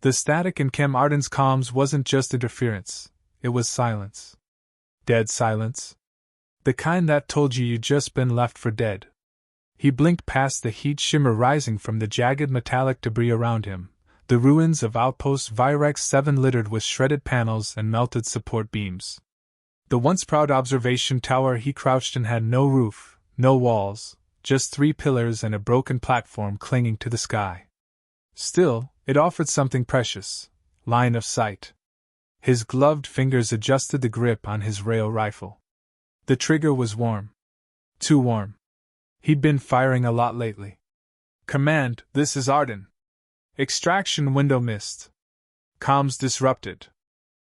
The static in Chem Arden's comms wasn't just interference, it was silence. Dead silence. The kind that told you'd just been left for dead. He blinked past the heat shimmer rising from the jagged metallic debris around him, the ruins of Outpost Virex 7 littered with shredded panels and melted support beams. The once proud observation tower he crouched in had no roof, no walls, just 3 pillars and a broken platform clinging to the sky. Still, it offered something precious: line of sight. His gloved fingers adjusted the grip on his rail rifle. The trigger was warm. Too warm. He'd been firing a lot lately. Command, this is Arden. Extraction window missed. Comms disrupted.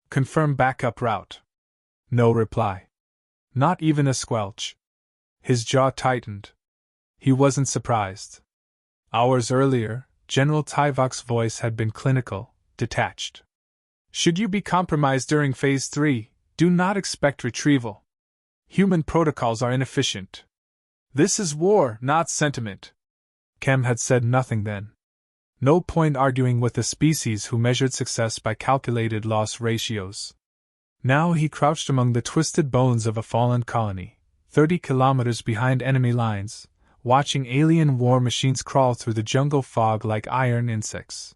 Confirm backup route. No reply. Not even a squelch. His jaw tightened. He wasn't surprised. Hours earlier, General Tyvok's voice had been clinical, detached. Should you be compromised during Phase 3, do not expect retrieval. Human protocols are inefficient. This is war, not sentiment. Chem had said nothing then. No point arguing with a species who measured success by calculated loss ratios. Now he crouched among the twisted bones of a fallen colony, 30 kilometers behind enemy lines, watching alien war machines crawl through the jungle fog like iron insects.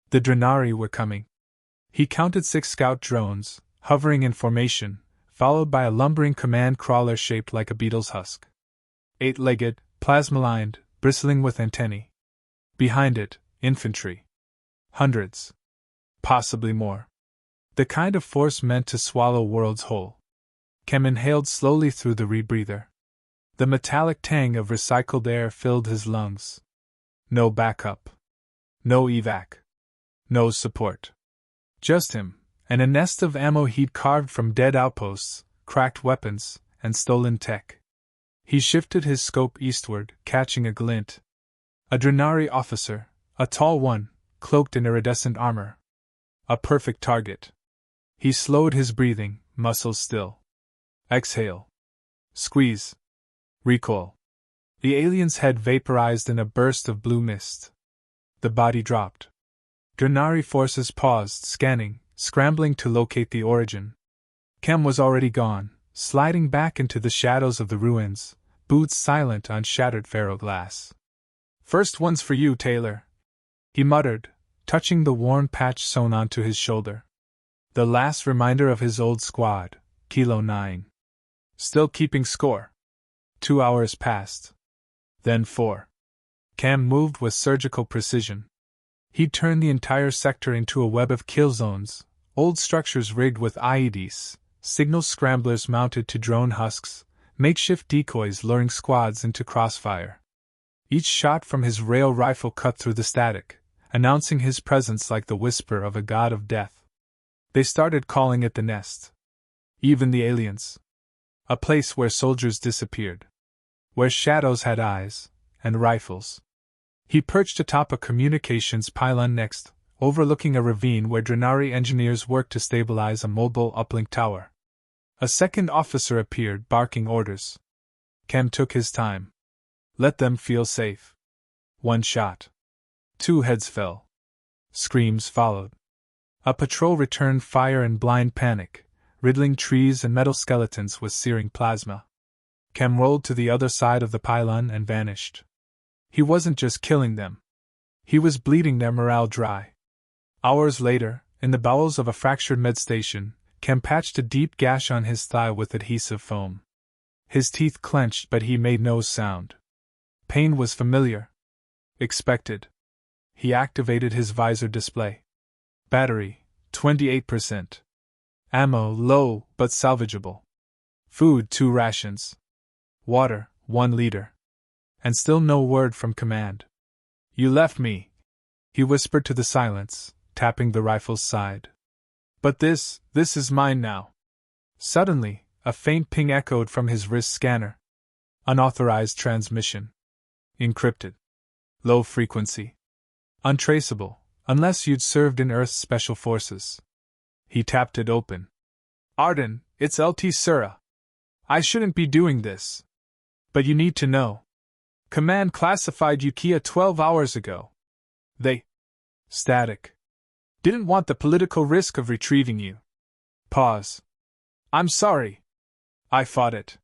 The Drenari were coming. He counted 6 scout drones, hovering in formation, followed by a lumbering command crawler shaped like a beetle's husk. 8-legged, plasma-lined, bristling with antennae. Behind it, infantry. Hundreds. Possibly more. The kind of force meant to swallow worlds whole. Chem inhaled slowly through the rebreather. The metallic tang of recycled air filled his lungs. No backup. No evac. No support. Just him, and a nest of ammo he'd carved from dead outposts, cracked weapons, and stolen tech. He shifted his scope eastward, catching a glint. A Drenari officer, a tall one, cloaked in iridescent armor. A perfect target. He slowed his breathing, muscles still. Exhale. Squeeze. Recoil. The alien's head vaporized in a burst of blue mist. The body dropped. Drenari forces paused, scanning, scrambling to locate the origin. Chem was already gone, sliding back into the shadows of the ruins, boots silent on shattered ferroglass. First one's for you, Taylor, he muttered, touching the worn patch sewn onto his shoulder. The last reminder of his old squad, Kilo 9. Still keeping score. 2 hours passed. Then 4. Cam moved with surgical precision. He'd turned the entire sector into a web of kill zones, old structures rigged with IEDs, signal scramblers mounted to drone husks, makeshift decoys luring squads into crossfire. Each shot from his rail rifle cut through the static, announcing his presence like the whisper of a god of death. They started calling it the nest. Even the aliens. A place where soldiers disappeared. Where shadows had eyes, and rifles. He perched atop a communications pylon next, overlooking a ravine where Drenari engineers worked to stabilize a mobile uplink tower. A second officer appeared, barking orders. Chem took his time. Let them feel safe. 1 shot. 2 heads fell. Screams followed. A patrol returned fire in blind panic, riddling trees and metal skeletons with searing plasma. Chem rolled to the other side of the pylon and vanished. He wasn't just killing them. He was bleeding their morale dry. Hours later, in the bowels of a fractured med station, Chem patched a deep gash on his thigh with adhesive foam. His teeth clenched, but he made no sound. Pain was familiar. Expected. He activated his visor display. Battery, 28%. Ammo, low, but salvageable. Food, 2 rations. Water, 1 liter. And still no word from command. You left me, he whispered to the silence, tapping the rifle's side. But this is mine now. Suddenly, a faint ping echoed from his wrist scanner. Unauthorized transmission. Encrypted. Low frequency. Untraceable, unless you'd served in Earth's special forces. He tapped it open. Arden, it's LT Sura. I shouldn't be doing this. But you need to know. Command classified Ukiah 12 hours ago. They. Static. Didn't want the political risk of retrieving you. Pause. I'm sorry. I fought it.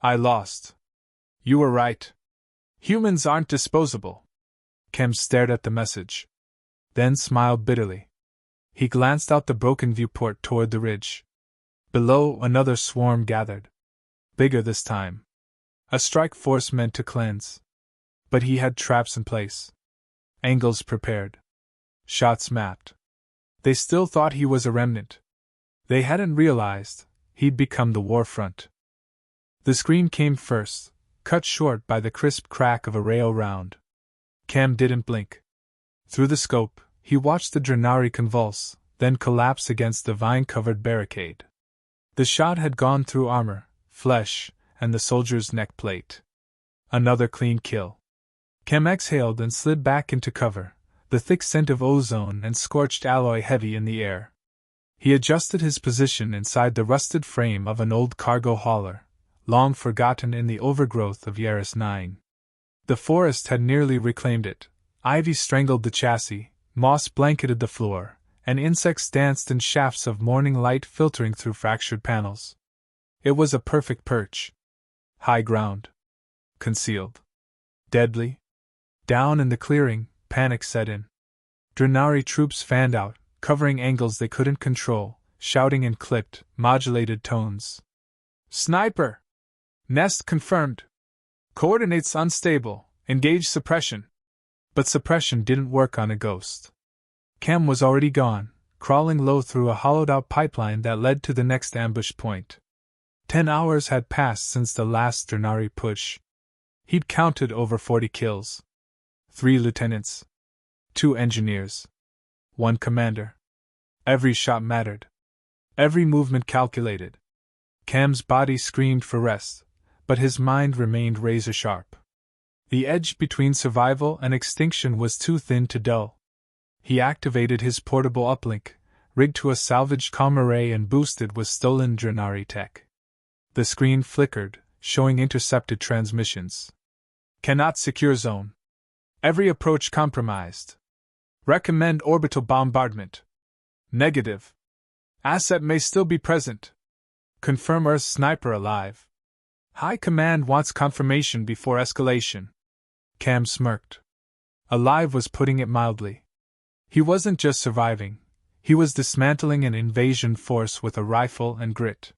I lost. You were right. Humans aren't disposable. Kem stared at the message. Then smiled bitterly. He glanced out the broken viewport toward the ridge. Below, another swarm gathered. Bigger this time. A strike force meant to cleanse. But he had traps in place. Angles prepared. Shots mapped. They still thought he was a remnant. They hadn't realized he'd become the war front. The scream came first, cut short by the crisp crack of a rail round. Cam didn't blink. Through the scope, he watched the Drenari convulse, then collapse against the vine-covered barricade. The shot had gone through armor, flesh, and the soldier's neck plate. Another clean kill. Cam exhaled and slid back into cover, the thick scent of ozone and scorched alloy heavy in the air. He adjusted his position inside the rusted frame of an old cargo hauler, long forgotten in the overgrowth of Yaris 9. The forest had nearly reclaimed it. Ivy strangled the chassis, moss blanketed the floor, and insects danced in shafts of morning light filtering through fractured panels. It was a perfect perch. High ground. Concealed. Deadly. Down in the clearing, panic set in. Drenari troops fanned out, covering angles they couldn't control, shouting in clipped, modulated tones. Sniper! Nest confirmed. Coordinates unstable. Engage suppression. But suppression didn't work on a ghost. Cam was already gone, crawling low through a hollowed-out pipeline that led to the next ambush point. 10 hours had passed since the last Drenari push. He'd counted over 40 kills. 3 lieutenants. 2 engineers. 1 commander. Every shot mattered. Every movement calculated. Cam's body screamed for rest, but his mind remained razor-sharp. The edge between survival and extinction was too thin to dull. He activated his portable uplink, rigged to a salvaged comm array and boosted with stolen Drenari tech. The screen flickered, showing intercepted transmissions. Cannot secure zone. Every approach compromised. Recommend orbital bombardment. Negative. Asset may still be present. Confirm Earth sniper alive. High Command wants confirmation before escalation. Cam smirked. Alive was putting it mildly. He wasn't just surviving, he was dismantling an invasion force with a rifle and grit.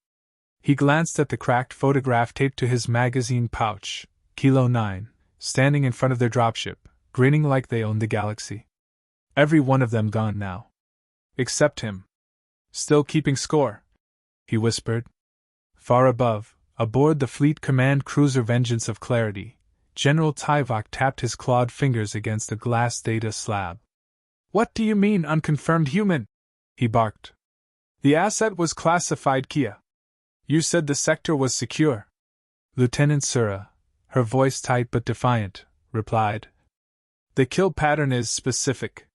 He glanced at the cracked photograph taped to his magazine pouch, Kilo 9, standing in front of their dropship, grinning like they owned the galaxy. Every one of them gone now. Except him. Still keeping score, he whispered. Far above, aboard the Fleet Command cruiser Vengeance of Clarity, General Tyvok tapped his clawed fingers against a glass data slab. What do you mean, unconfirmed human? He barked. The asset was classified, Kia. You said the sector was secure. Lieutenant Sura, her voice tight but defiant, replied. The kill pattern is specific.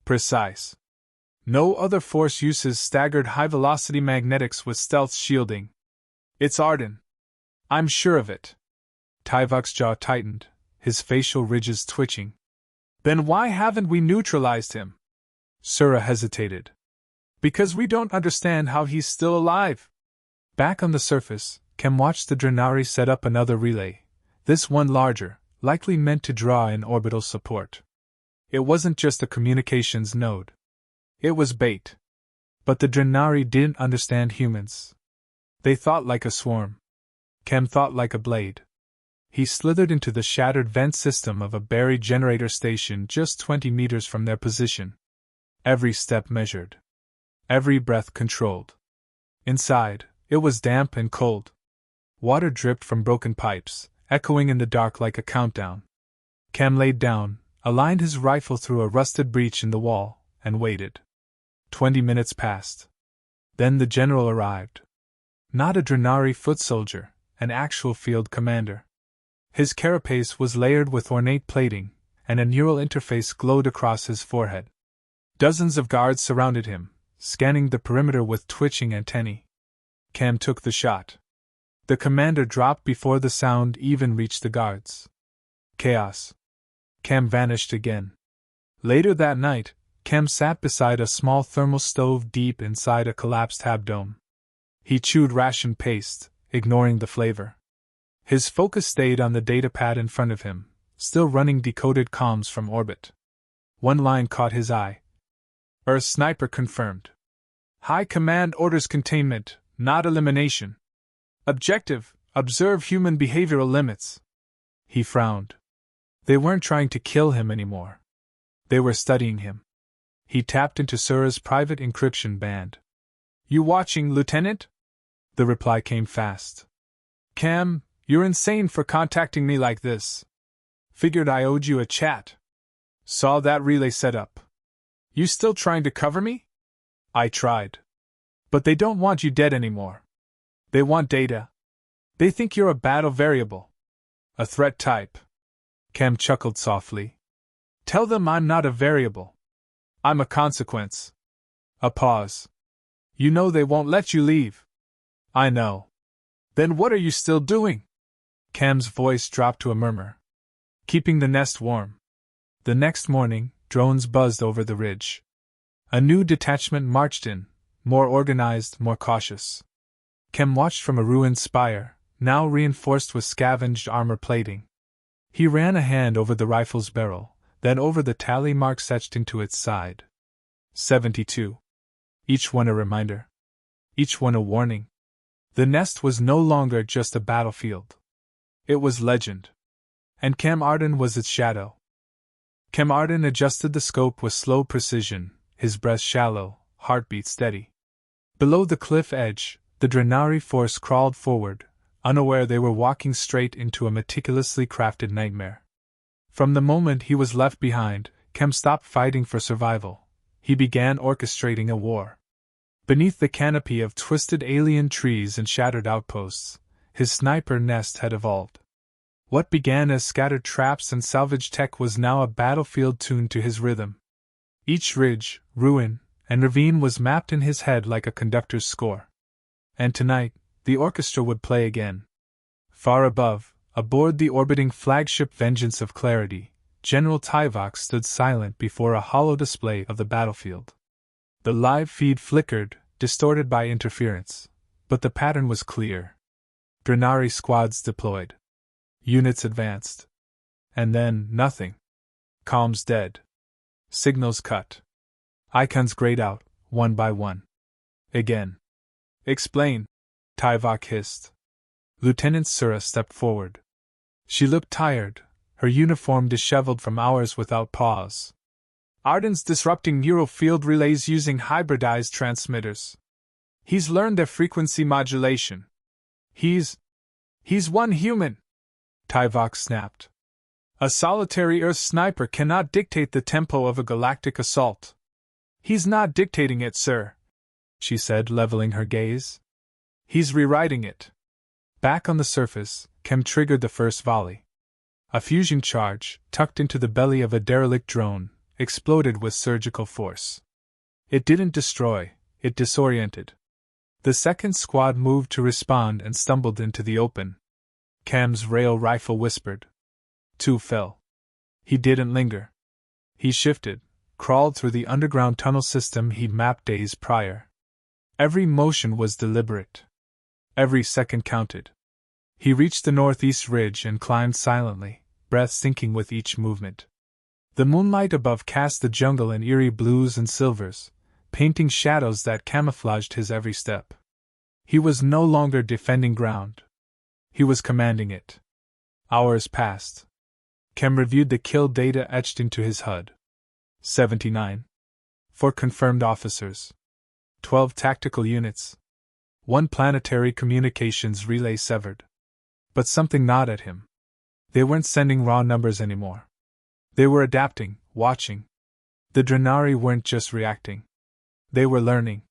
Precise. No other force uses staggered high-velocity magnetics with stealth shielding. It's Arden. I'm sure of it. Tyvok's jaw tightened, his facial ridges twitching. Then why haven't we neutralized him? Sura hesitated. Because we don't understand how he's still alive. Back on the surface, Kem watched the Drenari set up another relay, this one larger, likely meant to draw in orbital support. It wasn't just a communications node. It was bait. But the Drenari didn't understand humans. They thought like a swarm. Kem thought like a blade. He slithered into the shattered vent system of a buried generator station just 20 meters from their position. Every step measured. Every breath controlled. Inside, it was damp and cold. Water dripped from broken pipes, echoing in the dark like a countdown. Cam laid down, aligned his rifle through a rusted breach in the wall, and waited. 20 minutes passed. Then the general arrived. Not a Drenari foot soldier, an actual field commander. His carapace was layered with ornate plating, and a neural interface glowed across his forehead. Dozens of guards surrounded him, scanning the perimeter with twitching antennae. Cam took the shot. The commander dropped before the sound even reached the guards. Chaos. Cam vanished again. Later that night, Cam sat beside a small thermal stove deep inside a collapsed hab dome. He chewed ration paste, ignoring the flavor. His focus stayed on the datapad in front of him, still running decoded comms from orbit. One line caught his eye. Earth sniper confirmed. High command orders containment, not elimination. Objective, observe human behavioral limits. He frowned. They weren't trying to kill him anymore. They were studying him. He tapped into Sura's private encryption band. You watching, Lieutenant? The reply came fast. Cam, you're insane for contacting me like this. Figured I owed you a chat. Saw that relay set up. You still trying to cover me? I tried. But they don't want you dead anymore. They want data. They think you're a battle variable. A threat type. Cam chuckled softly. Tell them I'm not a variable. I'm a consequence. A pause. You know they won't let you leave. I know. Then what are you still doing? Cam's voice dropped to a murmur. Keeping the nest warm. The next morning, drones buzzed over the ridge. A new detachment marched in, more organized, more cautious. Cam watched from a ruined spire, now reinforced with scavenged armor plating. He ran a hand over the rifle's barrel, then over the tally marks etched into its side. 72. Each one a reminder. Each one a warning. The nest was no longer just a battlefield. It was legend. And Cam Arden was its shadow. Cam Arden adjusted the scope with slow precision, his breath shallow, heartbeat steady. Below the cliff edge, the Drenari force crawled forward, unaware they were walking straight into a meticulously crafted nightmare. From the moment he was left behind, Cam stopped fighting for survival. He began orchestrating a war. Beneath the canopy of twisted alien trees and shattered outposts, his sniper nest had evolved. What began as scattered traps and salvage tech was now a battlefield tuned to his rhythm. Each ridge, ruin, and ravine was mapped in his head like a conductor's score. And tonight, the orchestra would play again. Far above, aboard the orbiting flagship Vengeance of Clarity, General Tyvok stood silent before a hollow display of the battlefield. The live feed flickered, distorted by interference, but the pattern was clear. Drenari squads deployed. Units advanced. And then, nothing. Comms dead. Signals cut. Icons grayed out, one by one. Again. Explain, Tyvok hissed. Lieutenant Sura stepped forward. She looked tired, her uniform disheveled from hours without pause. Arden's disrupting neural field relays using hybridized transmitters. He's learned their frequency modulation. He's one human, Tyvok snapped. A solitary Earth sniper cannot dictate the tempo of a galactic assault. He's not dictating it, sir, she said, leveling her gaze. He's rewriting it. Back on the surface, Cam triggered the first volley. A fusion charge, tucked into the belly of a derelict drone, exploded with surgical force. It didn't destroy, it disoriented. The second squad moved to respond and stumbled into the open. Cam's rail rifle whispered. Two fell. He didn't linger. He shifted, crawled through the underground tunnel system he'd mapped days prior. Every motion was deliberate. Every second counted. He reached the northeast ridge and climbed silently, breath sinking with each movement. The moonlight above cast the jungle in eerie blues and silvers, painting shadows that camouflaged his every step. He was no longer defending ground. He was commanding it. Hours passed. Cam reviewed the kill data etched into his HUD. 79. 4 confirmed officers. 12 tactical units. 1 planetary communications relay severed. But something gnawed at him. They weren't sending raw numbers anymore. They were adapting, watching. The Drenari weren't just reacting. They were learning.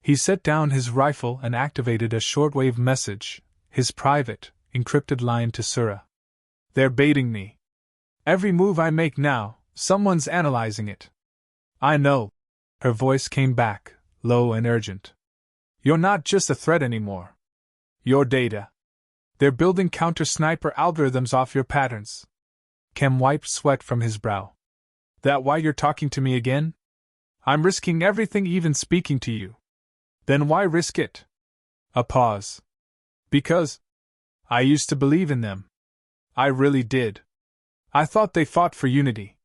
He set down his rifle and activated a shortwave message, his private, encrypted line to Sura. They're baiting me. Every move I make now, someone's analyzing it. I know. Her voice came back, low and urgent. You're not just a threat anymore. You're data. They're building counter-sniper algorithms off your patterns. Cam wiped sweat from his brow. That why you're talking to me again? I'm risking everything, even speaking to you. Then why risk it? A pause. Because I used to believe in them. I really did. I thought they fought for unity.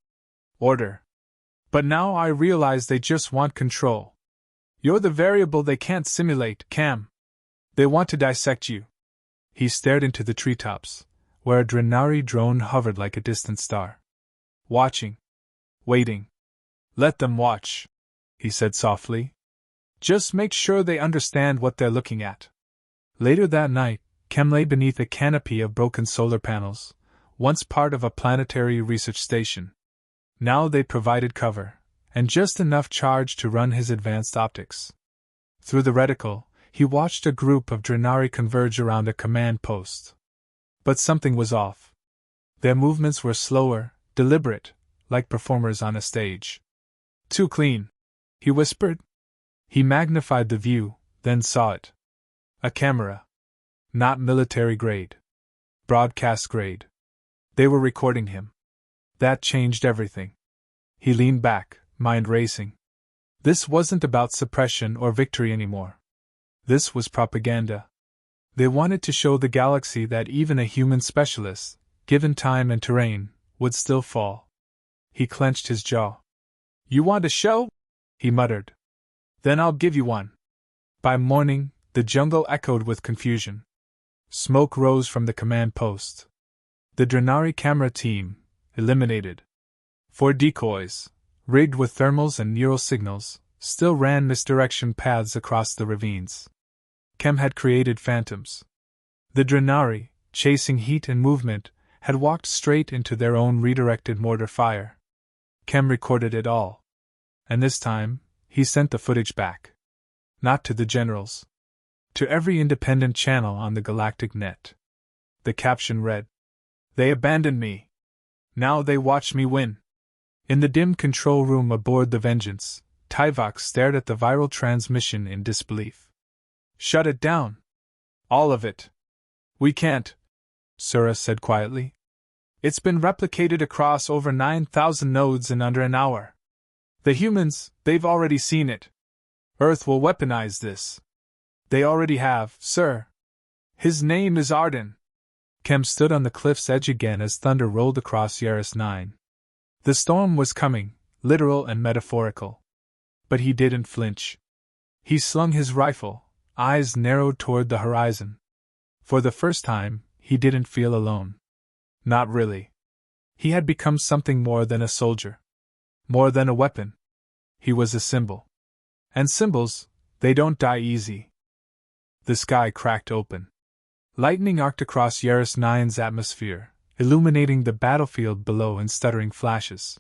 Order. But now I realize they just want control. You're the variable they can't simulate, Cam. They want to dissect you. He stared into the treetops, where a Drenari drone hovered like a distant star. Watching. Waiting. Let them watch, he said softly. Just make sure they understand what they're looking at. Later that night, Cam lay beneath a canopy of broken solar panels, once part of a planetary research station. Now they provided cover, and just enough charge to run his advanced optics. Through the reticle, he watched a group of Drenari converge around a command post. But something was off. Their movements were slower, deliberate, like performers on a stage. Too clean, he whispered. He magnified the view, then saw it. A camera. Not military grade. Broadcast grade. They were recording him. That changed everything. He leaned back, mind racing. This wasn't about suppression or victory anymore. This was propaganda. They wanted to show the galaxy that even a human specialist, given time and terrain, would still fall. He clenched his jaw. You want a show? He muttered. Then I'll give you one. By morning, the jungle echoed with confusion. Smoke rose from the command post. The Drenari camera team, eliminated. 4 decoys, rigged with thermals and neural signals, still ran misdirection paths across the ravines. Chem had created phantoms. The Drenari, chasing heat and movement, had walked straight into their own redirected mortar fire. Chem recorded it all. And this time, he sent the footage back. Not to the generals. To every independent channel on the Galactic net. The caption read, They abandoned me. Now they watch me win. In the dim control room aboard the Vengeance, Tyvok stared at the viral transmission in disbelief. Shut it down. All of it. We can't, Sura said quietly. It's been replicated across over 9,000 nodes in under an hour. The humans, they've already seen it. Earth will weaponize this. They already have, sir. His name is Arden. Chem stood on the cliff's edge again as thunder rolled across Yaris 9. The storm was coming, literal and metaphorical. But he didn't flinch. He slung his rifle, eyes narrowed toward the horizon. For the first time, he didn't feel alone. Not really. He had become something more than a soldier. More than a weapon. He was a symbol. And symbols, they don't die easy. The sky cracked open. Lightning arced across Yaris 9's atmosphere, illuminating the battlefield below in stuttering flashes.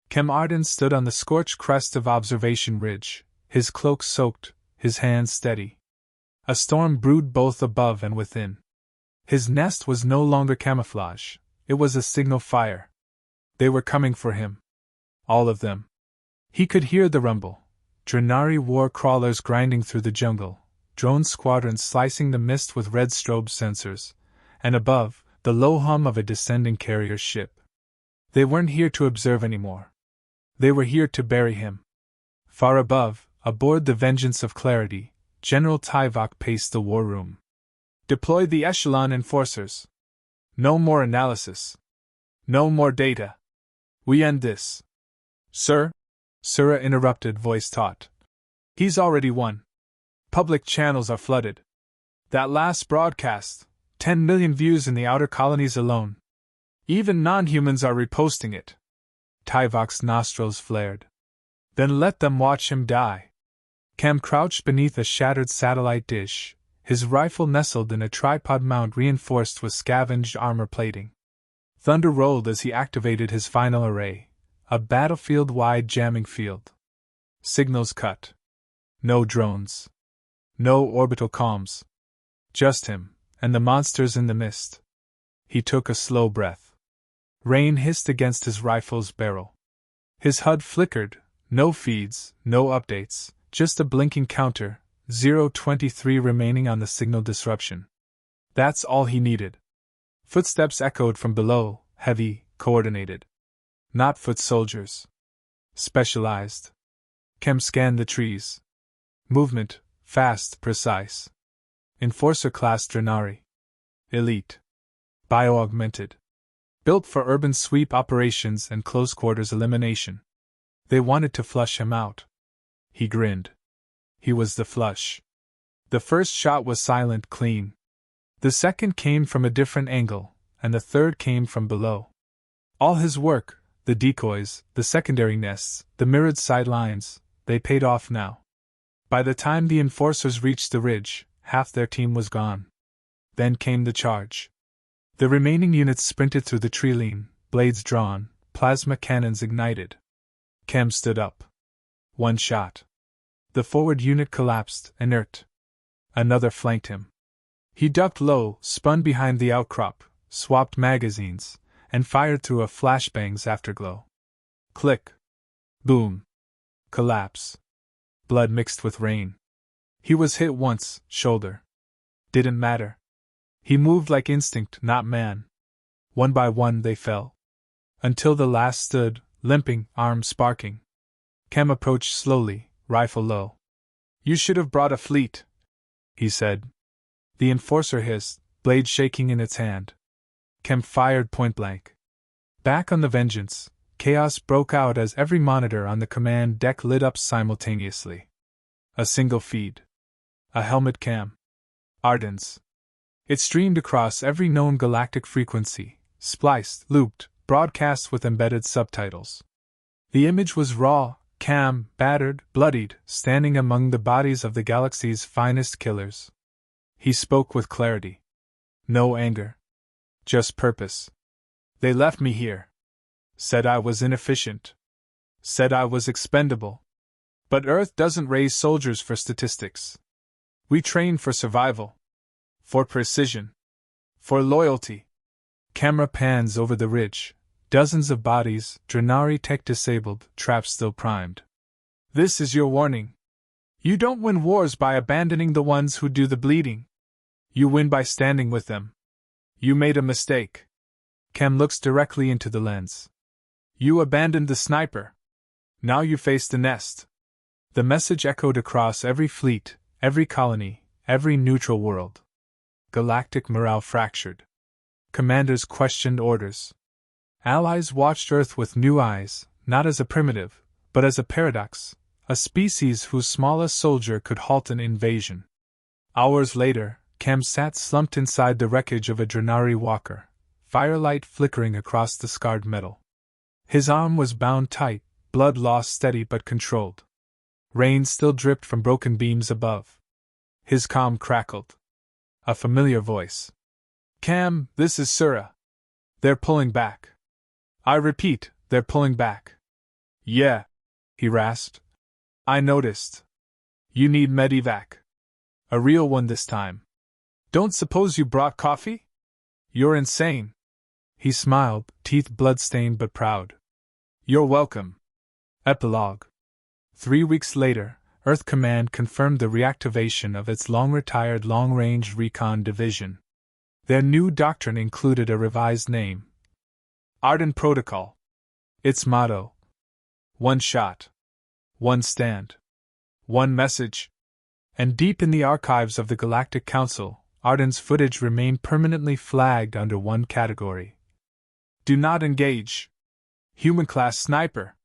Chem Arden stood on the scorched crest of Observation Ridge, his cloak soaked, his hands steady. A storm brewed both above and within. His nest was no longer camouflage, it was a signal fire. They were coming for him. All of them. He could hear the rumble. Drenari war crawlers grinding through the jungle, drone squadrons slicing the mist with red strobe sensors, and above, the low hum of a descending carrier ship. They weren't here to observe anymore. They were here to bury him. Far above, aboard the Vengeance of Clarity, General Tyvok paced the war room. Deploy the echelon enforcers. No more analysis. No more data. We end this. Sir? Sura interrupted, voice taut. He's already won. Public channels are flooded. That last broadcast, 10 million views in the outer colonies alone. Even non-humans are reposting it. Tyvok's nostrils flared. Then let them watch him die. Cam crouched beneath a shattered satellite dish, his rifle nestled in a tripod mount reinforced with scavenged armor plating. Thunder rolled as he activated his final array, a battlefield-wide jamming field. Signals cut. No drones. No orbital comms. Just him, and the monsters in the mist. He took a slow breath. Rain hissed against his rifle's barrel. His HUD flickered, no feeds, no updates, just a blinking counter, 023 remaining on the signal disruption. That's all he needed. Footsteps echoed from below, heavy, coordinated. Not foot soldiers. Specialized. Chem scanned the trees. Movement, fast, precise. Enforcer class Drenari. Elite. Bio-augmented. Built for urban sweep operations and close quarters elimination. They wanted to flush him out. He grinned. He was the flush. The first shot was silent, clean. The second came from a different angle, and the third came from below. All his work, the decoys, the secondary nests, the mirrored sidelines, they paid off now. By the time the enforcers reached the ridge, half their team was gone. Then came the charge. The remaining units sprinted through the tree line, blades drawn, plasma cannons ignited. Chem stood up. One shot. The forward unit collapsed, inert. Another flanked him. He ducked low, spun behind the outcrop, swapped magazines, and fired through a flashbang's afterglow. Click. Boom. Collapse. Blood mixed with rain. He was hit once, shoulder. Didn't matter. He moved like instinct, not man. One by one they fell. Until the last stood, limping, arms sparking. Chem approached slowly, rifle low. "You should have brought a fleet," he said. The enforcer hissed, blade shaking in its hand. Chem fired point blank. Back on the Vengeance, chaos broke out as every monitor on the command deck lit up simultaneously. A single feed. A helmet cam. Arden's. It streamed across every known galactic frequency, spliced, looped, broadcast with embedded subtitles. The image was raw, Cam, battered, bloodied, standing among the bodies of the galaxy's finest killers. He spoke with clarity. No anger. Just purpose. "They left me here. Said I was inefficient. Said I was expendable. But Earth doesn't raise soldiers for statistics. We train for survival. For precision. For loyalty." Camera pans over the ridge. Dozens of bodies, Drenari tech disabled, traps still primed. "This is your warning. You don't win wars by abandoning the ones who do the bleeding. You win by standing with them. You made a mistake." Chem looks directly into the lens. "You abandoned the sniper. Now you face the nest." The message echoed across every fleet, every colony, every neutral world. Galactic morale fractured. Commanders questioned orders. Allies watched Earth with new eyes, not as a primitive, but as a paradox, a species whose smallest soldier could halt an invasion. Hours later, Chem sat slumped inside the wreckage of a Drenari walker, firelight flickering across the scarred metal. His arm was bound tight, blood lost steady but controlled. Rain still dripped from broken beams above. His comm crackled. A familiar voice. "Cam, this is Sura. They're pulling back. I repeat, they're pulling back." "Yeah," he rasped. "I noticed. You need medevac. A real one this time. Don't suppose you brought coffee? You're insane." He smiled, teeth blood-stained but proud. "You're welcome." Epilogue. 3 weeks later, Earth Command confirmed the reactivation of its long-retired Long-Range Recon Division. Their new doctrine included a revised name. Arden Protocol. Its motto. One shot. One stand. One message. And deep in the archives of the Galactic Council, Arden's footage remained permanently flagged under one category. Do not engage. Human-class sniper.